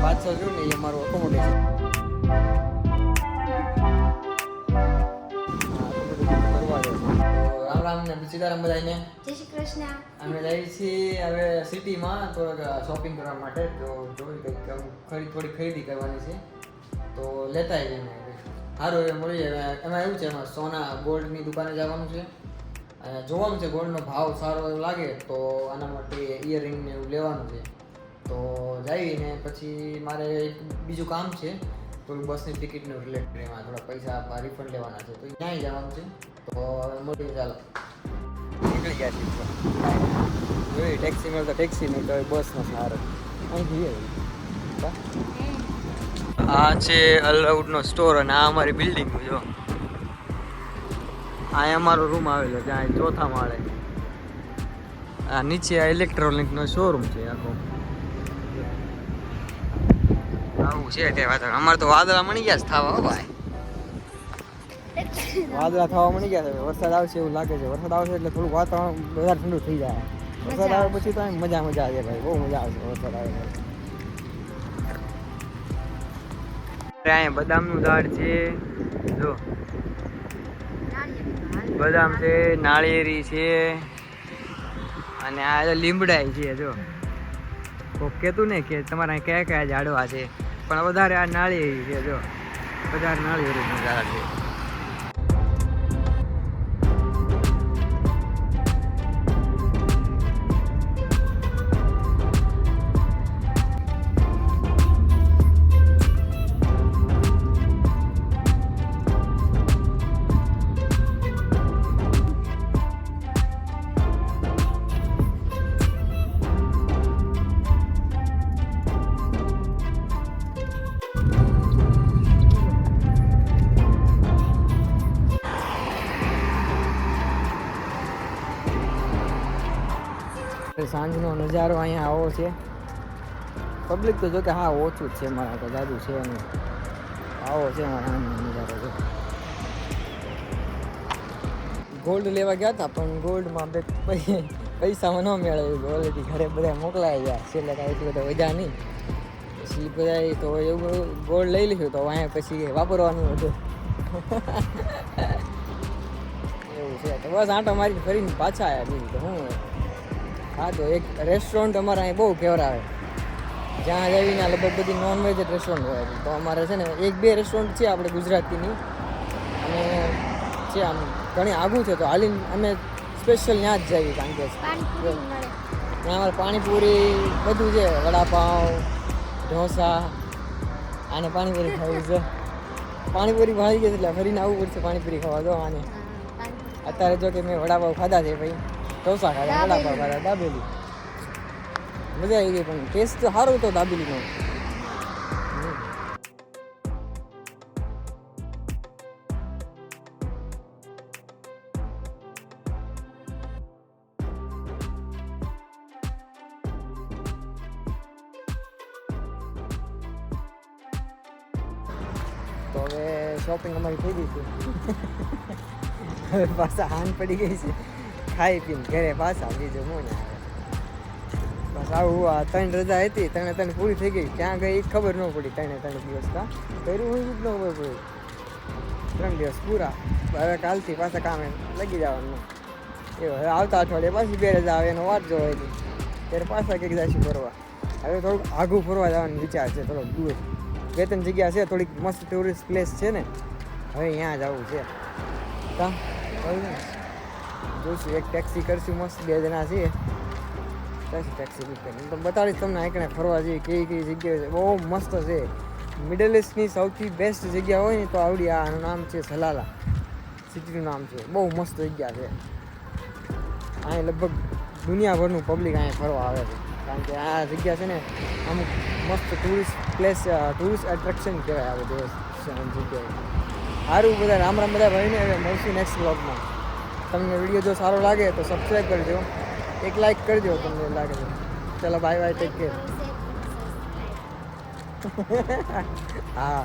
પાછળ રહ્યું ને એ અમારું એકોમોડેશન. રામ રામ ને સીતારામ બધાને. જય શ્રી કૃષ્ણ. અમે જઈએ છીએ હવે સિટીમાં થોડોક શોપિંગ કરવા માટે. તો જોઈ થોડી ખરીદી કરવાની છે, તો લેતા આવીએ અમે. સારું એ મળીએ. એમાં એવું છે, એમાં સોના ગોલ્ડની દુકાને જવાનું છે, જોવાનું છે ગોલ્ડનો ભાવ સારો એવો લાગે તો આના માટે ઇયરિંગ ને એવું લેવાનું છે. તો જઈને પછી મારે એક બીજું કામ છે, થોડું બસની ટિકિટનું રિલેટેડ, એમાં થોડા પૈસા રિફંડ લેવાના છે, તો ત્યાં જવાનું છે. તો મળીએ, ચાલો નીકળી ગયા છીએ. જોઈ ટેક્સી મળે તો ટેક્સી, નહીં તો બસનો સારો. અહીં આ છે અલાઉડનો સ્ટોર, અને આ અમારી બિલ્ડિંગ જો. આ અમારો રૂમ આવેલો ત્યાં ચોથા માળે. આ નીચે આ ઇલેક્ટ્રોનિકનો શોરૂમ છે આખો. આવું છે તે વાતાવરણ. અમારે તો વાદળા મળી ગયા છે થવા. હો ભાઈ, વાદળા થવા મળી ગયા છે. વરસાદ આવશે એવું લાગે છે. વરસાદ આવશે એટલે થોડું વાતાવરણ વધારે ઠંડુ થઈ જાય. વરસાદ આવે પછી તો મજા આવે ભાઈ, બહુ મજા આવશે વરસાદ આવે. અહીંયા બદામનું ઝાડ છે જો, બદામ છે, નાળિયેરી છે, અને આ લીમડાઈ છે જો. કોક કહેતું ને કે તમારા કયા કયા ઝાડવા છે, પણ વધારે આ નાળિયેરી છે જો. વધારે નાળિયેરીનું ઝાડ છે. સાંજનો નજારો અહીંયા આવો છે. પબ્લિક તો જો કે હા ઓછું જ છે, મારા તો જાદુ છે નહીં. આવો છે મારા નજારો જો. ગોલ્ડ લેવા ગયા હતા, પણ ગોલ્ડમાં પૈસામાં ન મેળવ્યું. ઓલરેડી ઘરે બધા મોકલાઈ ગયા, છેલ્લે કાંઈ એટલું બધા વધ્યા નહીં. પછી બધા તો એવું ગોલ્ડ લઈ લીધું, તો અહીંયા પછી વાપરવાનું હતું. એવું છે. તો બસ આંટો મારીને ફરીને પાછા આવ્યા. બીજું તો હું. હા, તો એક રેસ્ટોરન્ટ અમારે અહીં બહુ ફેવરાવે, જ્યાં જઈને લગભગ બધી નોનવેજ જ રેસ્ટોરન્ટ હોય. તો અમારે છે ને 1-2 રેસ્ટોરન્ટ છે આપણે ગુજરાતીની, અને છે આમ ઘણી આગું છે. તો હાલીને અમે સ્પેશિયલ ત્યાં જ જઈએ, કારણ કે ત્યાં અમારે પાણીપુરી બધું છે, વડાપાઉં, ઢોસા, આને પાણીપુરી ખાવી છે. પાણીપુરી ભાવી ગઈ એટલે ફરીને આવવું પડશે પાણીપુરી ખાવા. દો આને અત્યારે જો કે મેં વડાપાઉં ખાધા છે ભાઈ, ઢોસા ખાધા, વડાપાવ ખાધા, દાબેલી, મજા આવી ગઈ. પણ ટેસ્ટ તો સારો હતો દાબેલીનો. તો હવે શોપિંગ અમારી થઈ ગઈ છે. હવે પાછા હાન પડી ગઈ છે, ખાઈ પીને ઘરે પાછા. બીજું હું ને બસ આવું. આ 3 રજા હતી, 3 પૂરી થઈ ગઈ. ક્યાં ગઈ એ ખબર ન પડી. 3 દિવસ કા કર્યું હું જ ન ખબર પડી. 3 દિવસ પૂરા. હવે કાલથી પાછા કામે લગી જવાનું. એવું હવે આવતા અઠવાડિયે પાછી 2 રજા આવે એનો વાત જોવાય. ત્યારે પાછા કંઈક જઈશું ફરવા. હવે થોડુંક આઘું ફરવા જવાનો વિચાર છે, થોડોક દૂર. 2-3 જગ્યા છે, થોડીક મસ્ત ટુરિસ્ટ પ્લેસ છે ને, હવે અહીંયા જવું છે. કા જોઈશું, એક ટેક્સી કરશું મસ્ત. 2 જણા છીએ, ટેક્સી બુક કરી તો બતાવીશ તમને આંકણે ફરવા જઈએ કઈ જગ્યાએ છે. બહુ મસ્ત છે. મિડલ ઇસ્ટની સૌથી બેસ્ટ જગ્યા હોય ને તો આવડી. આનું નામ છે સલાલા સિટીનું નામ છે. બહુ મસ્ત જગ્યા છે. અહીં લગભગ દુનિયાભરનું પબ્લિક અહીંયા ફરવા આવે છે, કારણ કે આ જગ્યા છે ને અમુક મસ્ત ટુરિસ્ટ પ્લેસ, ટુરિસ્ટ એટ્રેક્શન કહેવાય આ બધી જગ્યાએ. સારું, બધા રામ રામ બધા ભાઈને. હવે મળશું નેક્સ્ટ વ્લોગમાં. તમને વિડીયો જો સારો લાગે તો સબસ્ક્રાઈબ કરજો, એક લાઈક કરજો તમને લાગે છે. ચલો બાય બાય, ટેક કેર. હા.